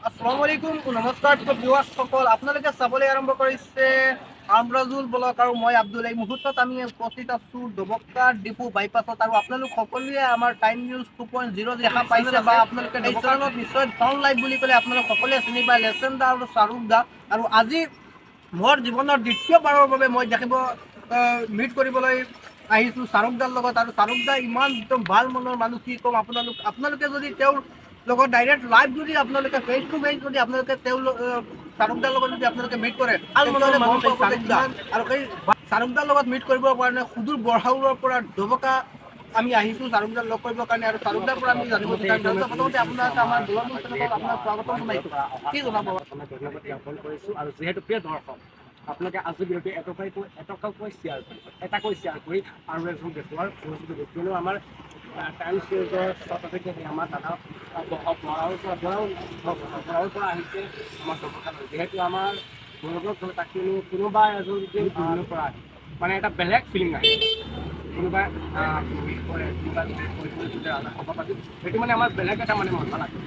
আসসালামু আলাইকুম নমস্কাৰ ভিউৱাৰ্ছসকল আপোনালোকে চাবলৈ আৰম্ভ কৰিছে আমৰাজুল ব্লগ আৰু মই আব্দুল। এই মুহূৰ্তত আমি উপস্থিত আছোঁ ডবকা ডিপু বাইপাছত আৰু আপোনালোক সকলোৱে আমাৰ টাইম নিউজ 2.0 দেখা পাইছে বা আপোনালোকে এই চেনেলত নিশ্চয় ডন লাইভ বুলি ক'লে আপোনালোক সকলোৱে চিনি পায় লেচেন দা আৰু শ্বাহৰুখ দা। আৰু আজি মোৰ জীৱনৰ দ্বিতীয়বাৰৰ বাবে মই দেখিব মিট কৰিবলৈ আহিছোঁ শ্বাহৰুখ দাৰ লগত। আৰু শ্বাহৰুখ দা ইমান একদম ভাল মনৰ মানুহ, কি ক'ম আপোনালোকে যদি তেওঁৰ লগত ডাইৰেক্ট লাইভ যদি আপোনালোকে ফেচ টু ফেচ যদি আপোনালোকে শ্বাহৰুখ দাৰ লগত যদি আপোনালোকে মিট কৰে আৰু সেই শ্বাহৰুখ দাৰ লগত মিট কৰিবৰ কাৰণে সুদূৰ বৰহাউৰৰ পৰা ডবকা আমি আহিছোঁ শ্বাহৰুখ দাৰ লগ কৰিবৰ কাৰণে। আৰু শ্বাহৰুখ দাৰ পৰা আমি জানিব বিচাৰিম প্ৰথমতে আপোনাৰ আমাৰ আপোনাৰ স্বাগতম জনাইছোঁ, কি জনাব? ধন্যবাদ জ্ঞাপন কৰিছোঁ। আৰু যিহেতু প্ৰিয় দৰ্শক, আপোনালোকে আজিৰ ভিডিঅ'টো এটকাকৈ শ্বেয়াৰ কৰি আৰু এজন দেখুৱাৰ কিয়নো আমাৰ টাইম চিৰিজৰ আমাৰ দাদা বৰাৰ পৰা আহিছে আমাৰ দৰ্শকালয়। যিহেতু আমাৰ গৌৰৱৰ তাক কোনোবা এজন যদি দূৰৰ পৰা আহে মানে এটা বেলেগ ফিলিং আহে, কোনোবাই খবৰ পাতি সেইটো মানে আমাৰ বেলেগ এটা মানে মজা লাগে।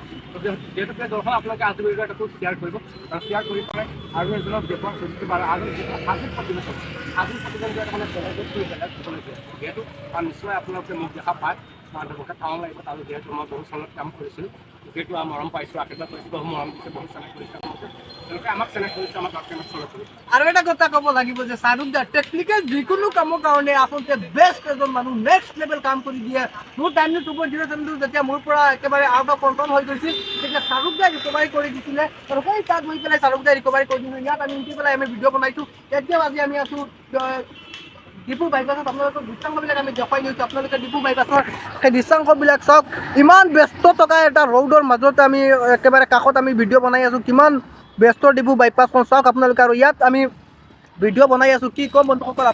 যিহেতু দৰ্শক আপোনালোকে আজিৰ ভিডিঅ'টো শ্বেয়াৰ কৰিব আৰু শ্বেয়াৰ কৰি পেলাই আৰু এজনক দেখুৱাৰ সুযোগ পালে আৰু আজিৰ প্ৰতিবেদন মানে যিহেতু নিশ্চয় আপোনালোকে মোক দেখা পায় ডবকা টাউন লাগিব। আৰু যিহেতু মই বহুত চেনেলত কাম কৰিছিলোঁ, যিহেতু মৰম পাইছোঁ, আশীৰ্বাদ পাইছোঁ, বহু মৰম দিছে, বহুত চেনেল কৰিছে তেওঁলোকে আমাক চেনেল কৰিছে, আমাক চলে কৰিছে। আৰু এটা কথা ক'ব লাগিব যে শ্বাহৰুখ দা টেকনিকেল যিকোনো কামৰ কাৰণে আচলতে বেষ্ট এজন মানুহ, নেক্সট লেভেল কাম কৰি দিয়ে। মোৰ টাইম নিউজ 2.0 চেনেলটো যেতিয়া মোৰ পৰা একেবাৰে আউট অফ কণ্ট্ৰল হৈ গৈছিল, তেতিয়া শ্বাহৰুখ দাই ৰিকভাৰী কৰি দিছিলে আৰু সেই তাত গৈ পেলাই শ্বাহৰুখ দাই ৰিকভাৰী কৰি দিছিলোঁ। ইয়াত আমি উঠি পেলাই আমি ভিডিঅ' বনাইছোঁ। এতিয়াও আজি আমি আছোঁ ডিপু বাইপাছত। আপোনালোকৰ দৃশ্যাংশবিলাক আমি দেখুৱাই দিছোঁ। আপোনালোকে ডিপু বাইপাছৰ সেই দৃশ্যাংশবিলাক চাওক। ইমান ব্যস্ত থকা এটা ৰ'দৰ মাজতে আমি একেবাৰে কাষত আমি ভিডিঅ' বনাই আছোঁ। কিমান ব্যস্ত ডিপু বাইপাছখন চাওক আপোনালোকে। আৰু ইয়াত আমি ভিডিঅ' বনাই আছোঁ, কি ক'ম বন্ধুসকল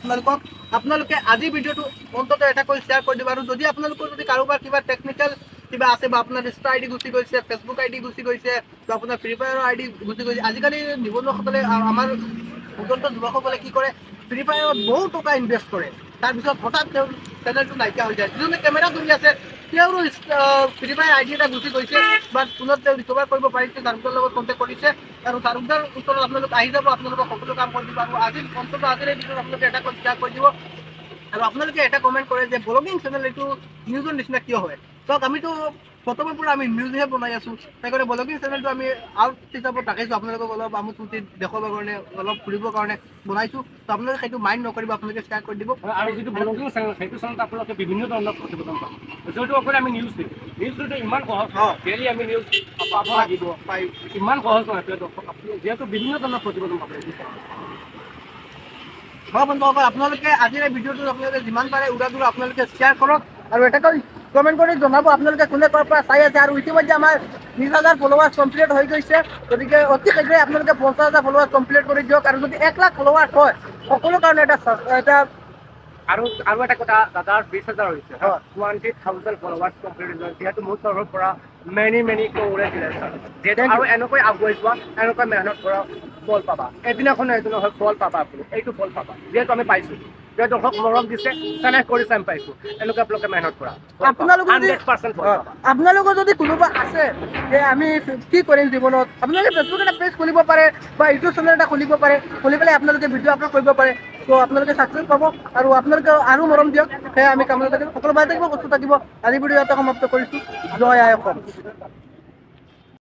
আপোনালোকে আজি ভিডিঅ'টো অন্ততঃ এটা কৰি শ্বেয়াৰ কৰি দিব। আৰু যদি আপোনালোকৰ যদি কাৰোবাৰ কিবা টেকনিকেল কিবা আছে বা আপোনাৰ ইনষ্টা আইডি গুচি গৈছে, ফেচবুক আইডি গুচি গৈছে বা আপোনাৰ ফ্ৰী ফায়াৰৰ আইডি গুচি গৈছে, আজিকালি নিবনুৱাসকলে আমাৰ উদন্ত যুৱকসকলে কি কৰে, ফ্ৰী ফায়াৰত বহু টকা ইনভেষ্ট কৰে, তাৰপিছত হঠাৎ তেওঁৰ চেনেলটো নাইকিয়া হৈ যায়। যিজনে কেমেৰা ধৰি আছে তেওঁৰো ফ্ৰী ফায়াৰ আইডি এটা গুচি গৈছে, বাট পুনৰ তেওঁ ৰিকভাৰ কৰিব পাৰিছে, শ্বাহৰুখৰ লগত কণ্টেক্ট কৰিছে আৰু শ্বাহৰুখৰ ওচৰত আপোনালোক আহি যাব, আপোনালোকক সকলো কাম কৰি দিব। আৰু আজিৰ ভিডিঅ'ত আপোনালোকে এটা কৰি শ্বেয়াৰ কৰি দিব। আৰু আপোনালোকে এটা কমেণ্ট কৰে যে ব্লগিং চেনেল এইটো নিউজৰ নিচিনা কিয় হয়? চাওক, আমিতো প্ৰথমৰ পৰা আমি নিউজহে বনাই আছোঁ, সেইকাৰণে ব্লগিং চেনেলটো আমি আউট হিচাপত ৰাখিছোঁ, আপোনালোকক অলপ আমোদ ফূৰ্তি দেখুৱাবৰ কাৰণে, অলপ ফুৰিবৰ কাৰণে বনাইছোঁ। তো আপোনালোকে সেইটো মাইণ্ড নকৰিব, আপোনালোকে শ্বেয়াৰ কৰি দিব। আৰু যিটো ব্লগিং চেনেল, সেইটো চেনেলত আপোনালোকে বিভিন্ন ধৰণৰ প্ৰতিবেদন পাব। যিহেতু অকল আমি নিউজ দিওঁ, নিউজটো ইমান সহজ, ডেইলি আমি নিউজ পাব লাগিব, ইমান সহজ নহয়। যিহেতু বিভিন্ন ধৰণৰ প্ৰতিবেদন পাব। হয় বন্ধুসকল, আপোনালোকে আজিৰ এই ভিডিঅ'টো আপোনালোকে যিমান পাৰে উৰাদূৰ আপোনালোকে শ্বেয়াৰ কৰক আৰু এটা কমেণ্ট কৰি জনাব আপোনালোকে কোনে ক'ৰ পৰা চাই আছে। আৰু ইতিমধ্যে আমাৰ 20,000 ফলোৱাৰ্ছ কমপ্লিট হৈ গৈছে, গতিকে অতি শীঘ্ৰে আপোনালোকে 50,000 ফলোৱাৰ্ছ কমপ্লিট কৰি দিয়ক। আৰু যদি 1 লাখ ফলোৱাৰ্ছ হয়, সকলো কাৰণে এটা আৰু এটা কথা, দাদাৰ 20,000 হৈছে, 20,000 ফলোৱাৰ্ছ কমপ্লিট হৈছে। যিহেতু মোৰ তৰফৰ পৰা মেনি কংগ্ৰেচুলেশ্যন। যিহেতু আৰু এনেকৈ আগুৱাই যোৱা, এনেকৈ মেহনত কৰা, ফল পাবা। এদিনাখন হয় ফল পাবা, আপুনি এইটো ফল পাবা, যিহেতু আমি পাইছোঁ। যিহেতু মৰম দিছে, কানেক্ট কৰিছে, আমি পাইছোঁ। এনেকুৱা আপোনালোকে মেহনত কৰা, আপোনালোকৰ যদি কোনোবা আছে যে আমি কি কৰিম জীৱনত, আপোনালোকে ফেচবুক এটা পেজ খুলিব পাৰে বা ইউটিউব চেনেল এটা খুলিব পাৰে, খুলি পেলাই আপোনালোকে ভিডিঅ' আপলোড কৰিব পাৰে। ত' আপোনালোকে ছাকচেছ পাব আৰু আপোনালোকে আৰু মৰম দিয়ক, সেয়ে আমি কামনা থাকিব। সকলো ভালে থাকিব, সুস্থ থাকিব। আজি ভিডিঅ' ইয়াতে সমাপ্ত কৰিছোঁ। জয় আই অসম।